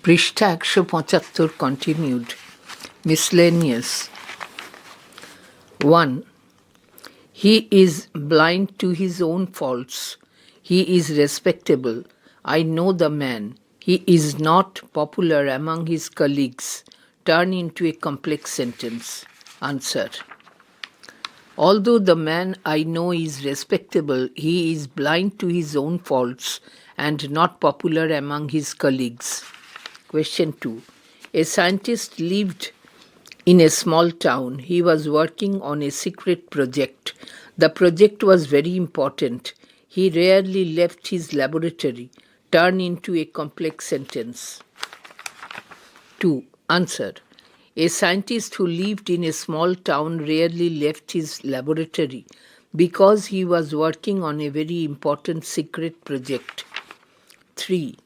পৃষ্ঠা ১৭৫ continued. Miscellaneous. 1. He is blind to his own faults. He is respectable. I know the man. He is not popular among his colleagues. Turn into a complex sentence. Answer. Although the man I know is respectable, he is blind to his own faults and not popular among his colleagues. Question 2. A scientist lived in a small town. He was working on a secret project. The project was very important. He rarely left his laboratory. Turn into a complex sentence. 2. Answer. A scientist who lived in a small town rarely left his laboratory because he was working on a very important secret project. 3.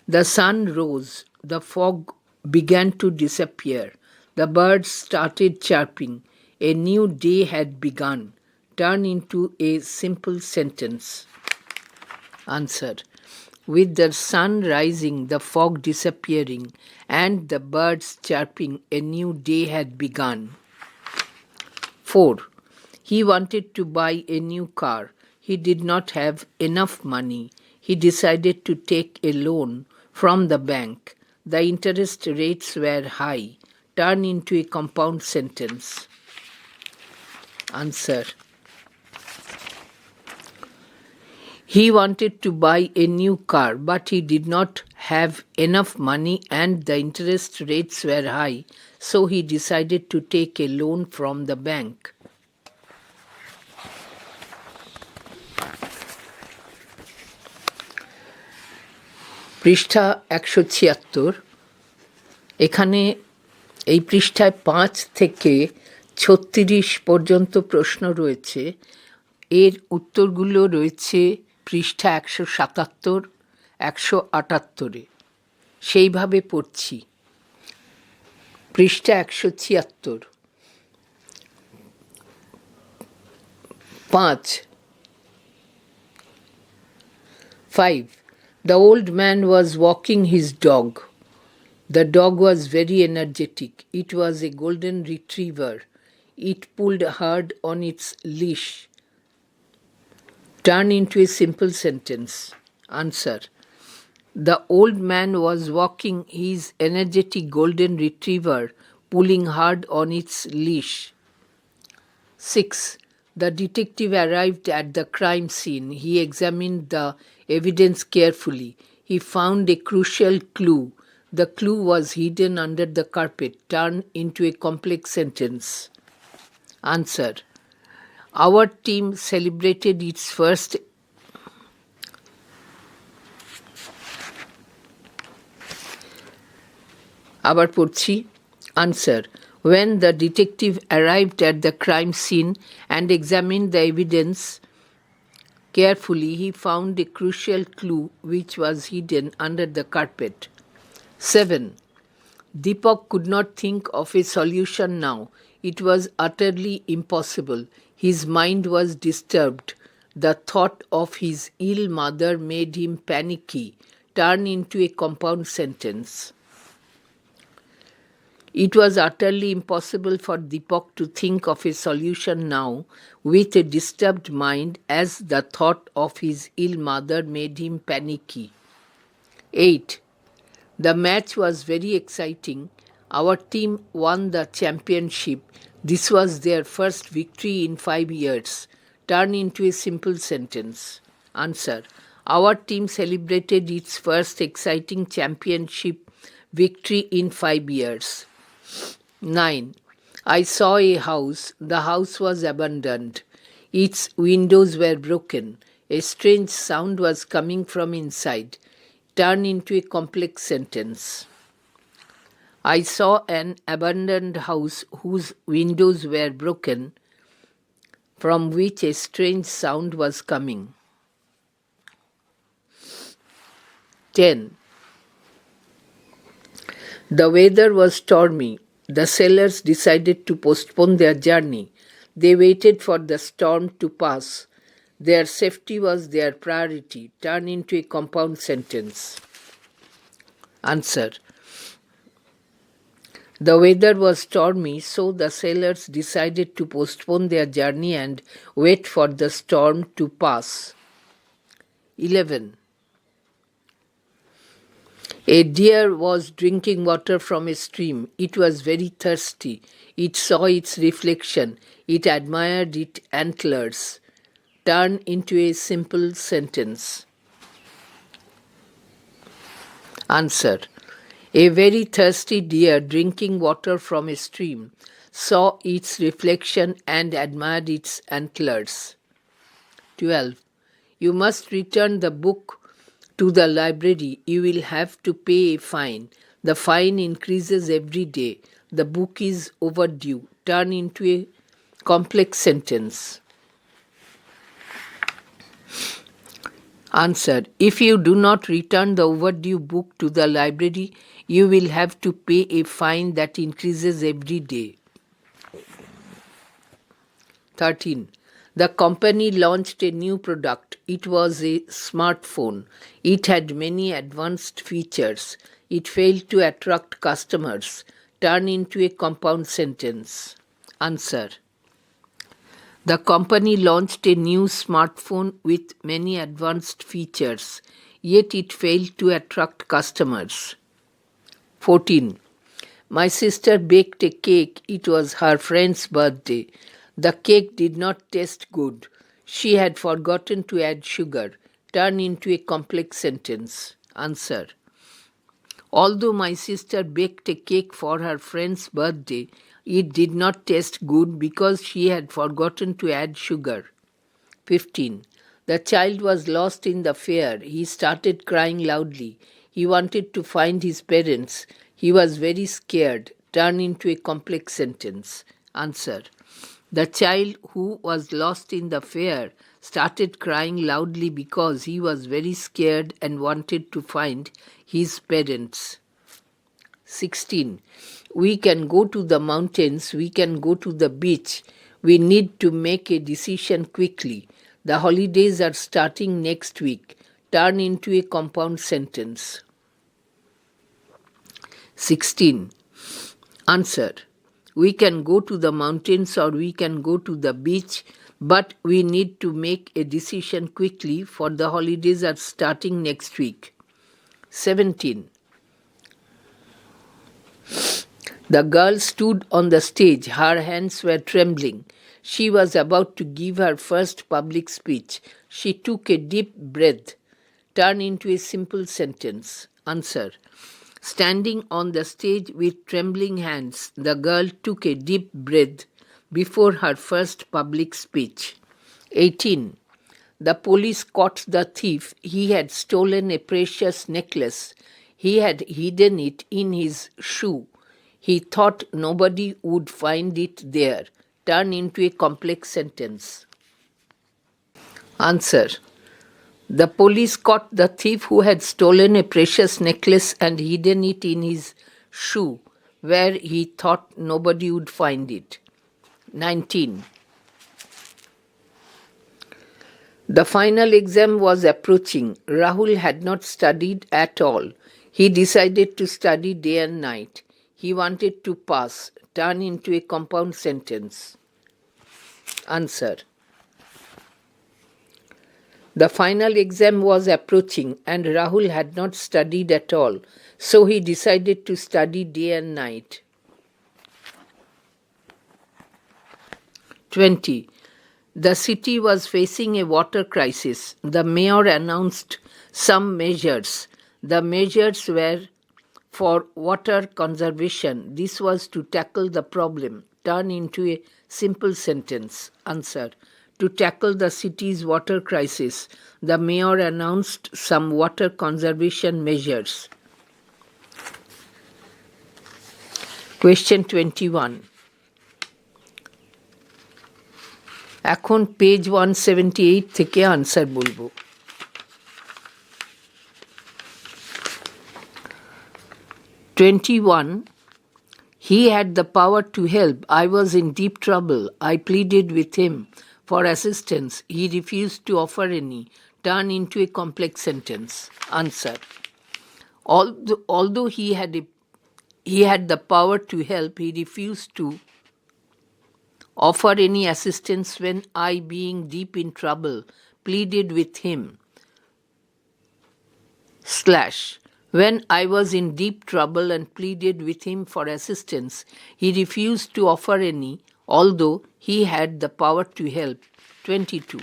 The sun rose. The fog began to disappear. The birds started chirping. A new day had begun. Turn into a simple sentence. Answer. With the sun rising, the fog disappearing, and the birds chirping, a new day had begun. 4. He wanted to buy a new car. He did not have enough money. He decided to take a loan from the bank. The interest rates were high. Turn into a compound sentence. Answer. He wanted to buy a new car, but he did not have enough money and the interest rates were high, so he decided to take a loan from the bank. পৃষ্ঠা ১৭৬ এখানে এই পৃষ্ঠায় ৫ থেকে ৩৬ পর্যন্ত প্রশ্ন রয়েছে। এর উত্তরগুলো রয়েছে পৃষ্ঠা ১৭৭, ১৭৮। সেইভাবে পড়ছি। পৃষ্ঠা ১৭৬। 5. The old man was walking his dog. The dog was very energetic. It was a golden retriever. It pulled hard on its leash. Turn into a simple sentence. Answer. The old man was walking his energetic golden retriever, pulling hard on its leash. 6. The detective arrived at the crime scene. He examined the evidence carefully. He found a crucial clue. The clue was hidden under the carpet. Turn into a complex sentence. Answer. Our team celebrated its first আবার পড়ছি। Answer. When the detective arrived at the crime scene and examined the evidence carefully, he found a crucial clue which was hidden under the carpet. 7. Deepak could not think of a solution now. It was utterly impossible. His mind was disturbed. The thought of his ill mother made him panicky. Turn into a compound sentence. It was utterly impossible for Deepak to think of a solution now with a disturbed mind, as the thought of his ill mother made him panicky. 8. The match was very exciting. Our team won the championship. This was their first victory in 5 years. Turn into a simple sentence. Answer. Our team celebrated its first exciting championship victory in 5 years. 9. I saw a house. The house was abandoned. Its windows were broken. A strange sound was coming from inside. Turn into a complex sentence. I saw an abandoned house whose windows were broken, from which a strange sound was coming. 10. The weather was stormy. The sailors decided to postpone their journey. They waited for the storm to pass. Their safety was their priority. Turn into a compound sentence. Answer. The weather was stormy, so the sailors decided to postpone their journey and wait for the storm to pass. 11. A deer was drinking water from a stream. It was very thirsty. It saw its reflection. It admired its antlers. Turn into a simple sentence. Answer. A very thirsty deer drinking water from a stream saw its reflection and admired its antlers. 12. You must return the book to the library. You will have to pay a fine. The fine increases every day. The book is overdue. Turn into a complex sentence. Answer. If you do not return the overdue book to the library, you will have to pay a fine that increases every day. 13. The company launched a new product. It was a smartphone. It had many advanced features. It failed to attract customers. Turn into a compound sentence. Answer. The company launched a new smartphone with many advanced features, yet it failed to attract customers. 14. My sister baked a cake. It was her friend's birthday. The cake did not taste good. She had forgotten to add sugar. Turn into a complex sentence. Answer. Although my sister baked a cake for her friend's birthday, it did not taste good because she had forgotten to add sugar. 15. The child was lost in the fair. He started crying loudly. He wanted to find his parents. He was very scared. Turn into a complex sentence. Answer. The child who was lost in the fair started crying loudly because he was very scared and wanted to find his parents. 16. We can go to the mountains. We can go to the beach. We need to make a decision quickly. The holidays are starting next week. Turn into a compound sentence. 16. Answer. We can go to the mountains or we can go to the beach, but we need to make a decision quickly for the holidays are starting next week. 17. The girl stood on the stage. Her hands were trembling. She was about to give her first public speech. She took a deep breath. Turn into a simple sentence. Answer. Standing on the stage with trembling hands, the girl took a deep breath before her first public speech. 18. The police caught the thief. He had stolen a precious necklace. He had hidden it in his shoe. He thought nobody would find it there. Turn into a complex sentence. Answer. The police caught the thief who had stolen a precious necklace and hidden it in his shoe, where he thought nobody would find it. 19. The final exam was approaching. Rahul had not studied at all. He decided to study day and night. He wanted to pass. Turn into a compound sentence. Answer. The final exam was approaching and Rahul had not studied at all, so he decided to study day and night. 20. The city was facing a water crisis. The mayor announced some measures. The measures were for water conservation. This was to tackle the problem. Turn into a simple sentence. Answer. To tackle the city's water crisis, the mayor announced some water conservation measures. Question 21. এখন page 178 থেকে answer বলবো। 21. He had the power to help. I was in deep trouble. I pleaded with him for assistance. He refused to offer any. Turn into a complex sentence. Answer. Although he had he had the power to help, he refused to offer any assistance when I, being deep in trouble, pleaded with him. When I was in deep trouble and pleaded with him for assistance, he refused to offer any, although he had the power to help. 22.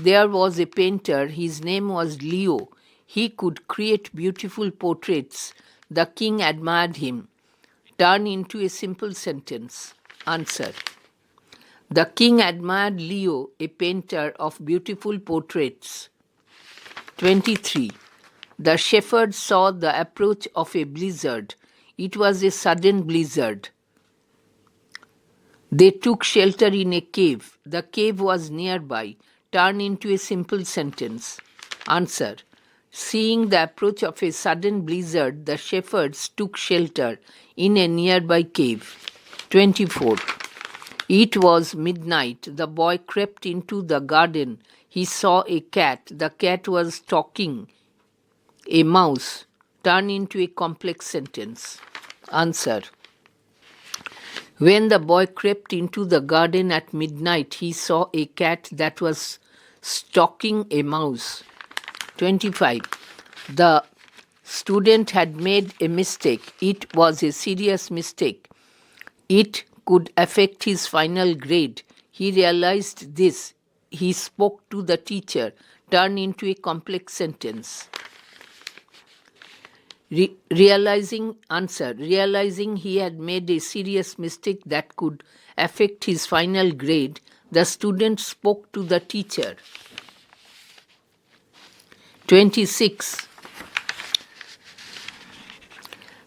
There was a painter, his name was Leo. He could create beautiful portraits. The king admired him. Turn into a simple sentence. Answer. The king admired Leo, a painter of beautiful portraits. 23. The shepherds saw the approach of a blizzard. It was a sudden blizzard. They took shelter in a cave. The cave was nearby. Turn into a simple sentence. Answer. Seeing the approach of a sudden blizzard, the shepherds took shelter in a nearby cave. 24. It was midnight. The boy crept into the garden. He saw a cat. The cat was stalking a mouse. Turn into a complex sentence. Answer. When the boy crept into the garden at midnight, he saw a cat that was stalking a mouse. 25. The student had made a mistake. It was a serious mistake. It could affect his final grade. He realized this. He spoke to the teacher. Turn into a complex sentence. Realizing he had made a serious mistake that could affect his final grade, the student spoke to the teacher. 26.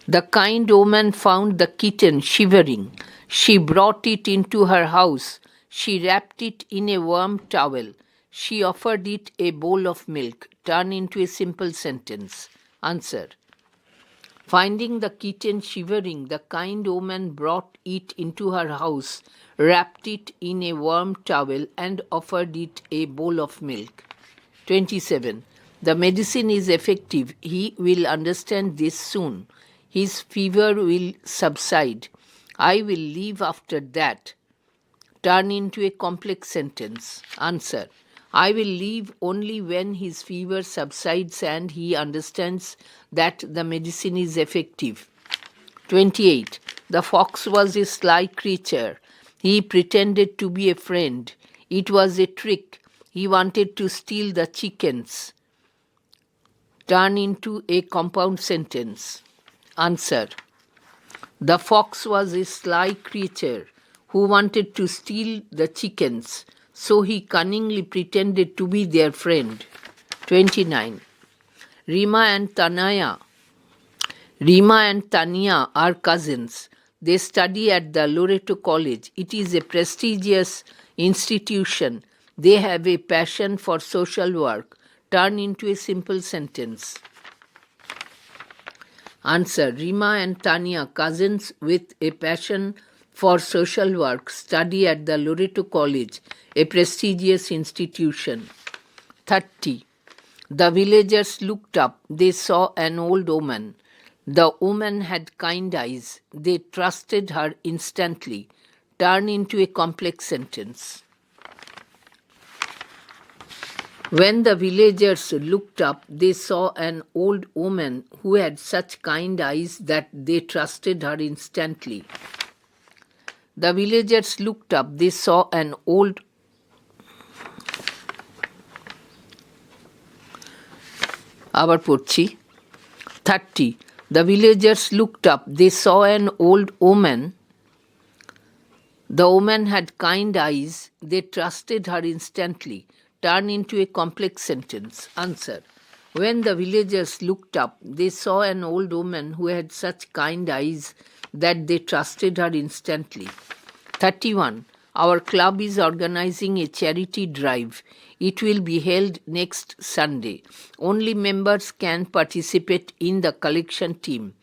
The kind woman found the kitten shivering. She brought it into her house. She wrapped it in a warm towel. She offered it a bowl of milk. Turn into a simple sentence. Answer. Finding the kitten shivering, the kind woman brought it into her house, wrapped it in a warm towel, and offered it a bowl of milk. 27. The medicine is effective. He will understand this soon. His fever will subside. I will leave after that. Turn into a complex sentence. Answer. I will leave only when his fever subsides and he understands that the medicine is effective. 28. The fox was a sly creature. He pretended to be a friend. It was a trick. He wanted to steal the chickens. Turn into a compound sentence. Answer. The fox was a sly creature who wanted to steal the chickens, so he cunningly pretended to be their friend. 29. Rima and Tanya are cousins. They study at the Loreto College. It is a prestigious institution. They have a passion for social work. Turn into a simple sentence. Answer. Rima and Tanya, cousins with a passion for social work, study at the Loreto College, a prestigious institution. 30. The villagers looked up. They saw an old woman. The woman had kind eyes. They trusted her instantly. Turn into a complex sentence. When the villagers looked up, they saw an old woman who had such kind eyes that they trusted her instantly. The villagers looked up. They saw an old আবার পড়ছি 30. The villagers looked up. They saw an old woman. The woman had kind eyes. They trusted her instantly. Turn into a complex sentence. Answer. When the villagers looked up, they saw an old woman who had such kind eyes that they trusted her instantly. 31. Our club is organizing a charity drive. It will be held next Sunday. Only members can participate in the collection team.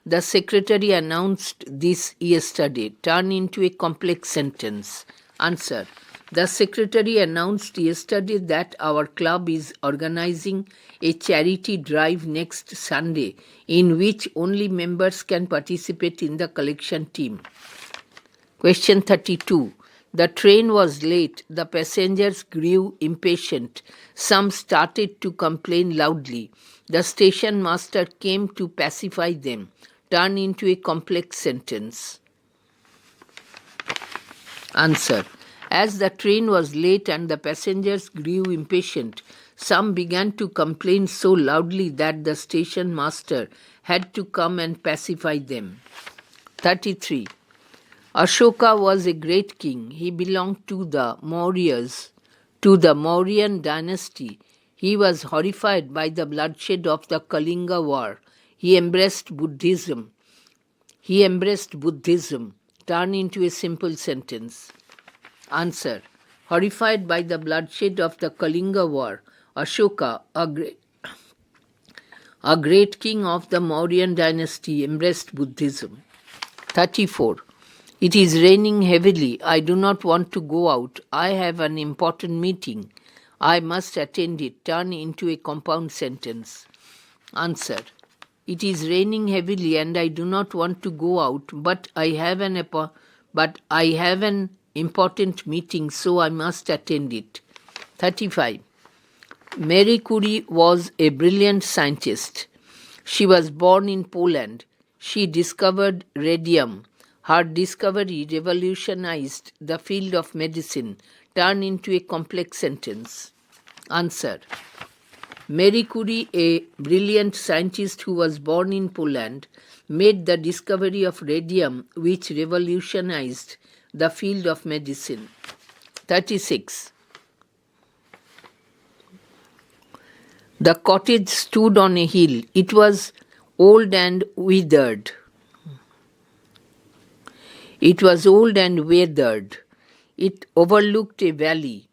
The secretary announced this yesterday. Turn into a complex sentence. Answer. The secretary announced yesterday that our club is organizing a charity drive next Sunday in which only members can participate in the collection team. Question 32. The train was late. The passengers grew impatient. Some started to complain loudly. The station master came to pacify them. Turn into a complex sentence. Answer. As the train was late and the passengers grew impatient, some began to complain so loudly that the station master had to come and pacify them. 33. Ashoka was a great king. He belonged to the Mauryas, to the Mauryan dynasty. He was horrified by the bloodshed of the Kalinga War. He embraced Buddhism. Turn into a simple sentence. Answer. Horrified by the bloodshed of the Kalinga War, Ashoka, a great king of the Mauryan dynasty, embraced Buddhism. 34. It is raining heavily. I do not want to go out. I have an important meeting. I must attend it. Turn into a compound sentence. Answer. It is raining heavily and I do not want to go out, but I have an important meeting, so I must attend it. 35. Marie Curie was a brilliant scientist. She was born in Poland. She discovered radium. Her discovery revolutionized the field of medicine. Turn into a complex sentence. Answer. Marie Curie, a brilliant scientist who was born in Poland, made the discovery of radium, which revolutionized the field of medicine. 36. The cottage stood on a hill. It was old and withered. It overlooked a valley.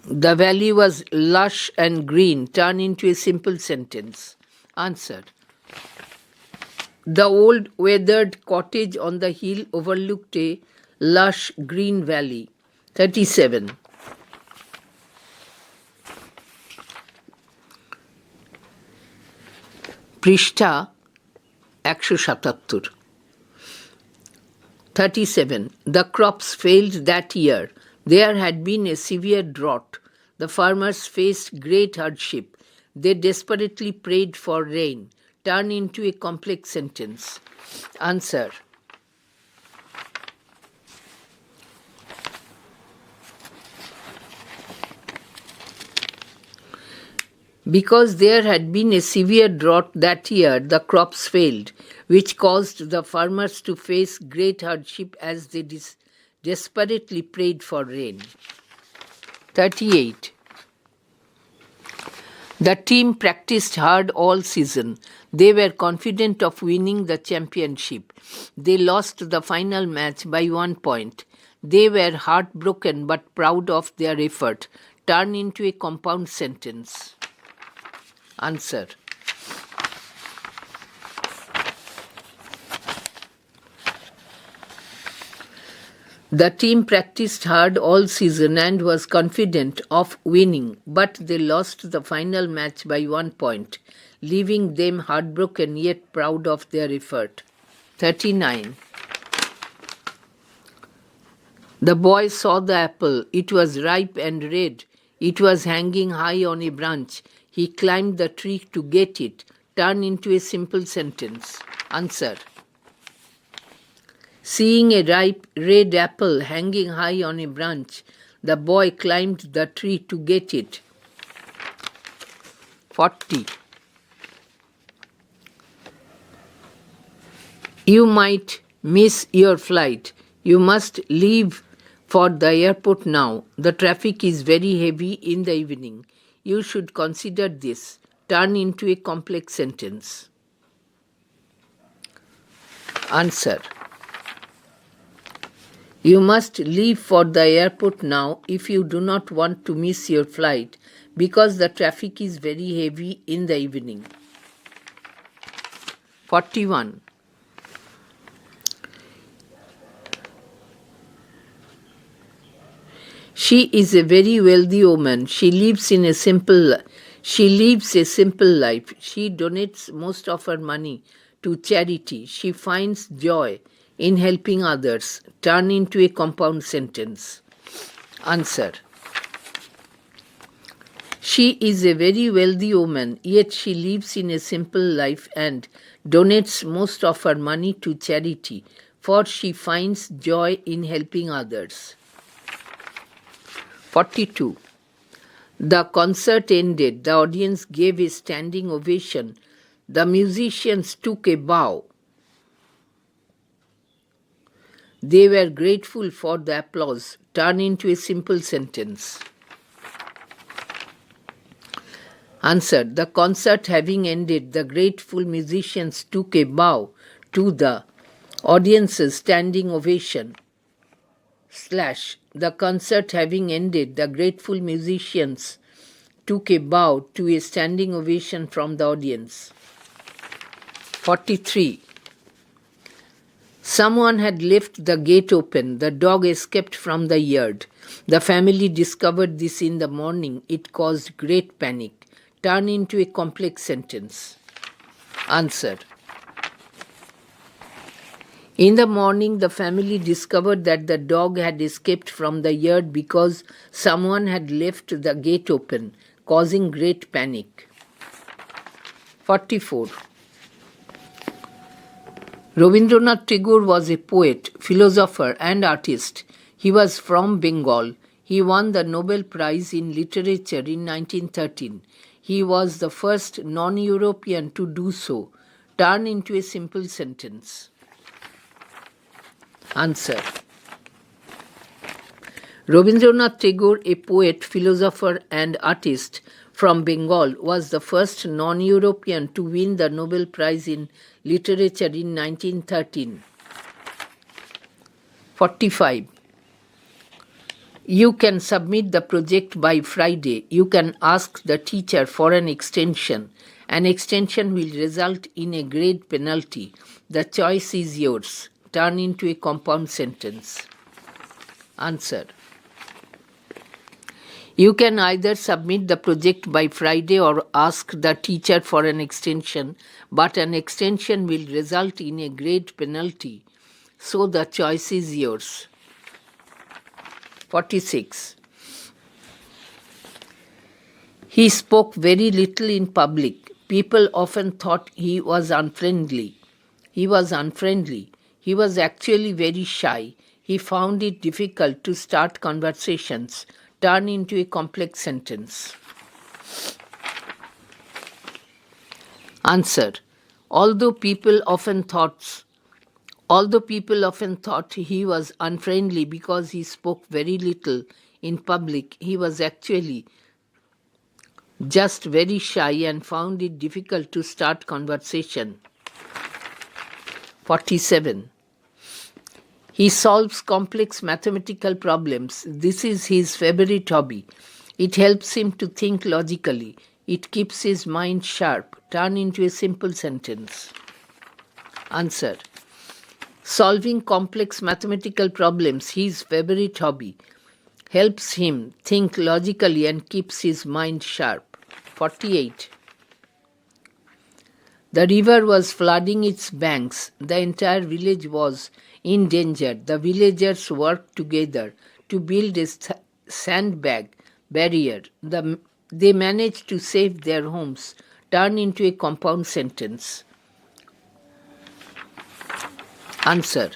The valley was lush and green. Turn into a simple sentence. Answer. The old weathered cottage on the hill overlooked a lush green valley. 37. Prishta 177. 37. The crops failed that year. There had been a severe drought. The farmers faced great hardship. They desperately prayed for rain. Turn into a complex sentence. Answer. Because there had been a severe drought that year, the crops failed, which caused the farmers to face great hardship as they desperately prayed for rain. 38. The team practiced hard all season. They were confident of winning the championship. They lost the final match by 1 point. They were heartbroken but proud of their effort. Turn into a compound sentence. Answer. The team practiced hard all season and was confident of winning, but they lost the final match by 1 point, leaving them heartbroken yet proud of their effort. 39. The boy saw the apple. It was ripe and red. It was hanging high on a branch. He climbed the tree to get it. Turn into a simple sentence. Answer. Seeing a ripe red apple hanging high on a branch, the boy climbed the tree to get it. 40. You might miss your flight. You must leave for the airport now. The traffic is very heavy in the evening. You should consider this. Turn into a complex sentence. Answer. You must leave for the airport now if you do not want to miss your flight because the traffic is very heavy in the evening. 41. She is a very wealthy woman. She lives a simple life. She donates most of her money to charity. She finds joy in helping others. Turn into a compound sentence. Answer. She is a very wealthy woman, yet she lives in a simple life and donates most of her money to charity, for she finds joy in helping others. 42. The concert ended. The audience gave a standing ovation. The musicians took a bow. They were grateful for the applause. Turn into a simple sentence. Answer. The concert having ended, the grateful musicians took a bow to the audience's standing ovation. The concert having ended, the grateful musicians took a bow to a standing ovation from the audience. 43. Someone had left the gate open. The dog escaped from the yard. The family discovered this in the morning. It caused great panic. Turn into a complex sentence. Answer. In the morning, the family discovered that the dog had escaped from the yard because someone had left the gate open, causing great panic. 44. Rabindranath Tagore was a poet, philosopher, and artist. He was from Bengal. He won the Nobel Prize in Literature in 1913. He was the first non-European to do so. Turn into a simple sentence. Answer. Rabindranath Tagore, a poet, philosopher, and artist from Bengal, was the first non-European to win the Nobel Prize in Literature in 1913. 45. You can submit the project by Friday. You can ask the teacher for an extension. An extension will result in a grade penalty. The choice is yours. Turn into a compound sentence. Answer. You can either submit the project by Friday or ask the teacher for an extension, but an extension will result in a grade penalty. So the choice is yours. 46. He spoke very little in public. People often thought he was unfriendly. He was actually very shy. He found it difficult to start conversations. Turn into a complex sentence. Answer. Although people often thought he was unfriendly because he spoke very little in public, he was actually just very shy and found it difficult to start conversation. 47. He solves complex mathematical problems. This is his favorite hobby. It helps him to think logically. It keeps his mind sharp. Turn into a simple sentence. Answer. Solving complex mathematical problems, his favorite hobby, helps him think logically and keeps his mind sharp. 48. The river was flooding its banks. The entire village was in danger. The villagers worked together to build a sandbag barrier. They managed to save their homes. Turn into a compound sentence. Answer.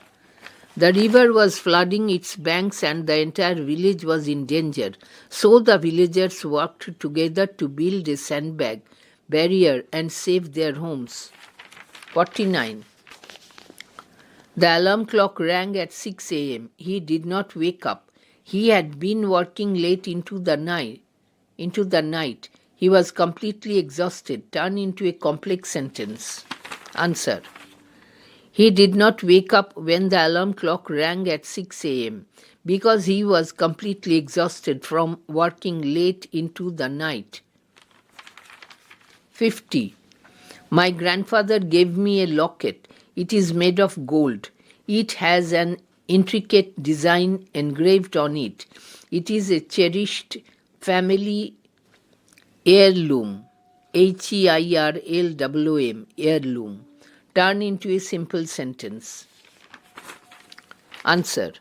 The river was flooding its banks and the entire village was in danger. So the villagers worked together to build a sandbag barrier and save their homes. 49. The alarm clock rang at 6 a.m. He did not wake up. He had been working late into the night. He was completely exhausted. Turn into a complex sentence. Answer. He did not wake up when the alarm clock rang at 6 a.m. because he was completely exhausted from working late into the night. 50. My grandfather gave me a locket. It is made of gold. It has an intricate design engraved on it. It is a cherished family heirloom. HEIRLWM, heirloom. Turn into a simple sentence. Answer.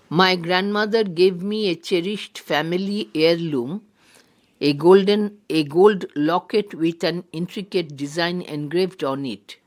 My grandmother gave me a cherished family heirloom, a gold locket with an intricate design engraved on it.